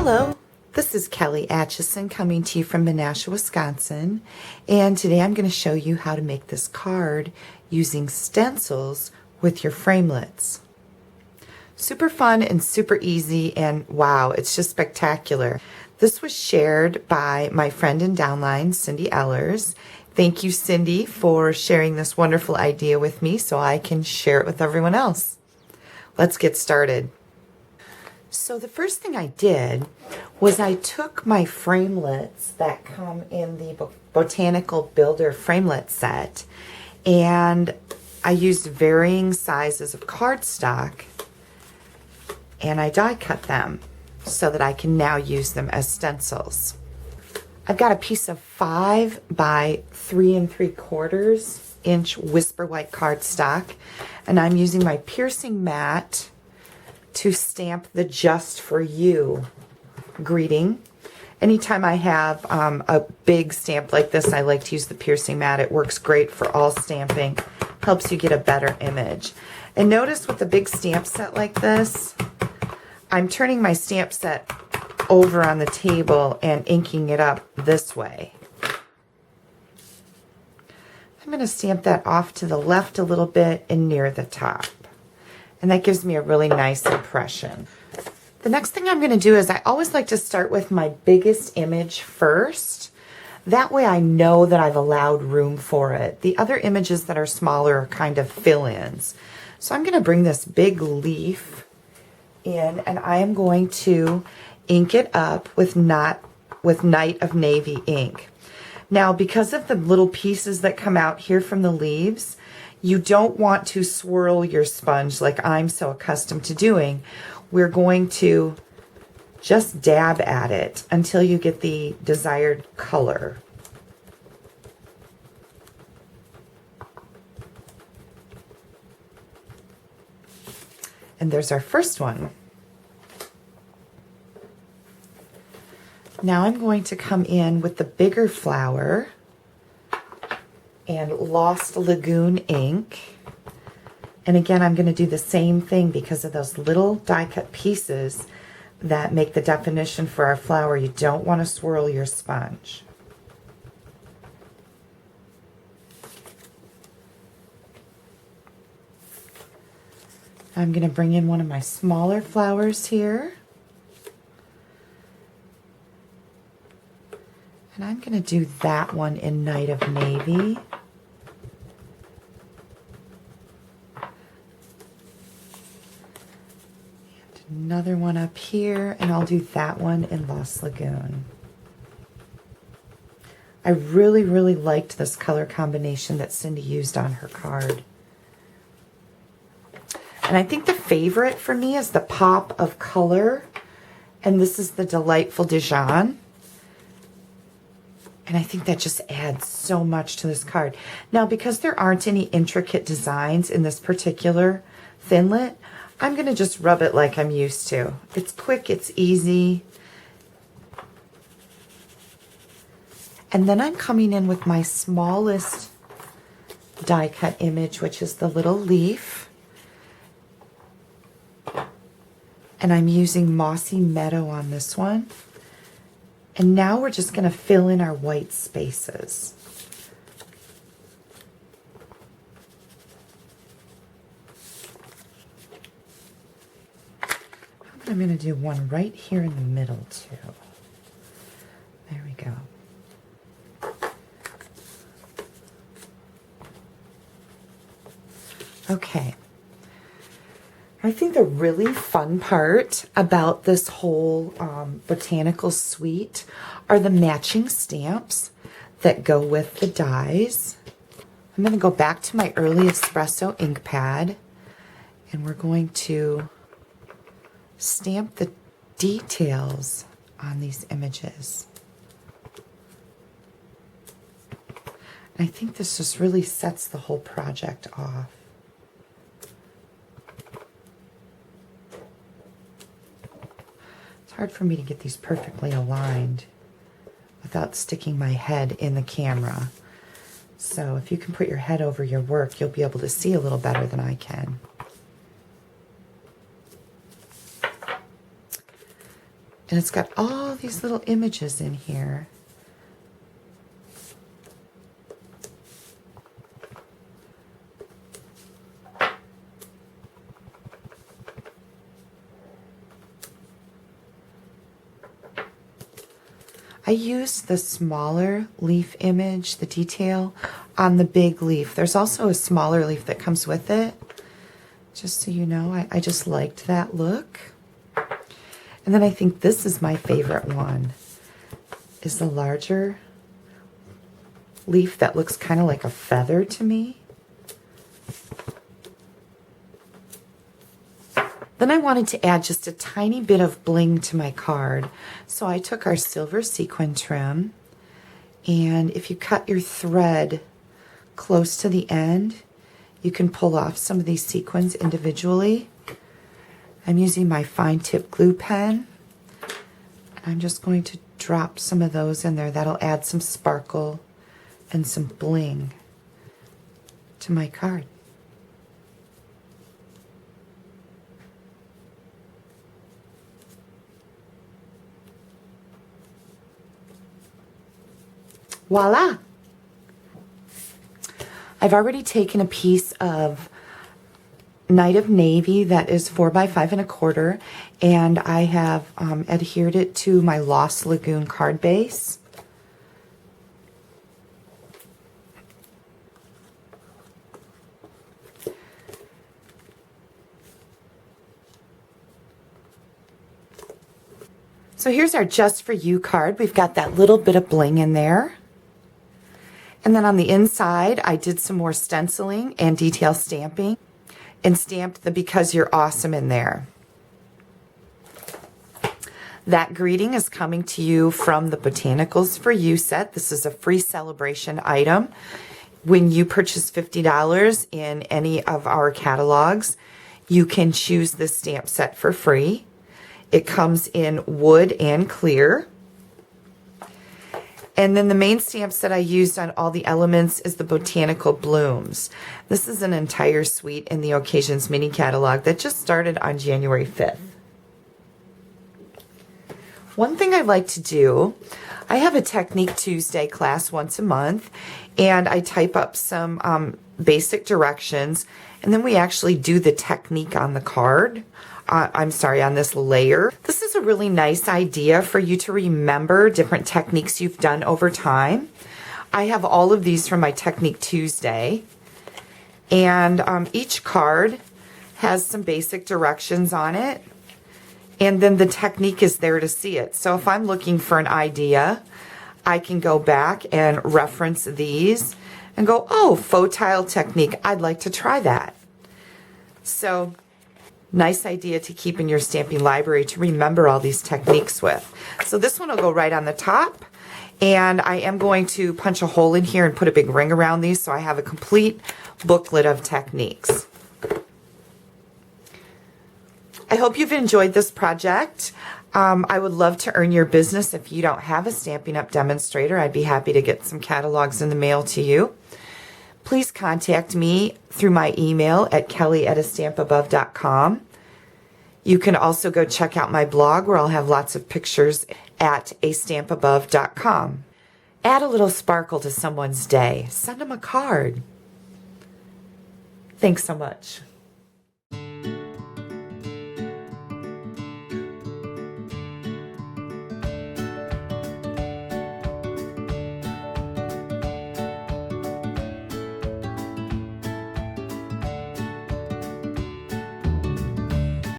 Hello, this is Kelly Atchison coming to you from Menasha, Wisconsin, and today I'm going to show you how to make this card using stencils with your framelits. Super fun and super easy, and wow, it's just spectacular. This was shared by my friend in downline, Cindy Ellers. Thank you, Cindy, for sharing this wonderful idea with me so I can share it with everyone else. Let's get started. So the first thing I did was I took my framelits that come in the Botanical Builder framelit set, and I used varying sizes of cardstock and I die cut them so that I can now use them as stencils. I've got a piece of 5 by 3 3/4 inch whisper white cardstock, and I'm using my piercing mat to stamp the Just For You greeting. Anytime I have a big stamp like this, I like to use the piercing mat. It works great for all stamping, helps you get a better image. And notice with a big stamp set like this, I'm turning my stamp set over on the table and inking it up this way. I'm going to stamp that off to the left a little bit and near the top. And that gives me a really nice impression. The next thing I'm going to do is I always like to start with my biggest image first. That way I know that I've allowed room for it. The other images that are smaller are kind of fill-ins. So I'm going to bring this big leaf in, and I am going to ink it up with Night of Navy ink. Now, because of the little pieces that come out here from the leaves, you don't want to swirl your sponge like I'm so accustomed to doing. We're going to just dab at it until you get the desired color. And there's our first one. Now I'm going to come in with the bigger flower and Lost Lagoon ink. And again, I'm going to do the same thing because of those little die cut pieces that make the definition for our flower. You don't want to swirl your sponge. I'm going to bring in one of my smaller flowers here. And I'm going to do that one in Night of Navy. Another one up here, and I'll do that one in Lost Lagoon. I really, really liked this color combination that Cindy used on her card. And I think the favorite for me is the pop of color, and this is the Delightful Dijon. And I think that just adds so much to this card. Now, because there aren't any intricate designs in this particular Thinlit, I'm going to just rub it like I'm used to. It's quick, it's easy. And then I'm coming in with my smallest die cut image, which is the little leaf. And I'm using Mossy Meadow on this one. And now we're just going to fill in our white spaces. I'm going to do one right here in the middle too. There we go. Okay. I think the really fun part about this whole botanical suite are the matching stamps that go with the dies. I'm going to go back to my early espresso ink pad, and we're going to stamp the details on these images. And I think this just really sets the whole project off. It's hard for me to get these perfectly aligned without sticking my head in the camera. So if you can put your head over your work, you'll be able to see a little better than I can. And it's got all these little images in here. I used the smaller leaf image, the detail, on the big leaf. There's also a smaller leaf that comes with it. Just so you know, I just liked that look. And then I think this is my favorite one, is the larger leaf that looks kind of like a feather to me. Then I wanted to add just a tiny bit of bling to my card. So I took our silver sequin trim, and if you cut your thread close to the end, you can pull off some of these sequins individually. I'm using my fine tip glue pen, and I'm just going to drop some of those in there. That'll add some sparkle and some bling to my card. Voila! I've already taken a piece of Night of Navy that is 4 by 5 1/4, and I have adhered it to my Lost Lagoon card base. So here's our Just For You card. We've got that little bit of bling in there. And then on the inside, I did some more stenciling and detail stamping and stamped the Because You're Awesome in there. That greeting is coming to you from the Botanicals For You set. This is a free celebration item. When you purchase $50 in any of our catalogs, you can choose this stamp set for free. It comes in wood and clear. And then the main stamps that I used on all the elements is the Botanical Blooms. This is an entire suite in the Occasions mini catalog that just started on January 5th. One thing I like to do, I have a Technique Tuesday class once a month, and I type up some basic directions, and then we actually do the technique on the card. On this layer. This is a really nice idea for you to remember different techniques you've done over time. I have all of these from my Technique Tuesday, and each card has some basic directions on it, and then the technique is there to see it. So if I'm looking for an idea, I can go back and reference these and go, oh, faux tile technique, I'd like to try that. So nice idea to keep in your stamping library to remember all these techniques with. So this one will go right on the top, and I am going to punch a hole in here and put a big ring around these so I have a complete booklet of techniques. I hope you've enjoyed this project. I would love to earn your business. If you don't have a Stampin' Up! Demonstrator, I'd be happy to get some catalogs in the mail to you. Please contact me through my email at kelly@astampabove.com. You can also go check out my blog where I'll have lots of pictures at astampabove.com. Add a little sparkle to someone's day. Send them a card. Thanks so much.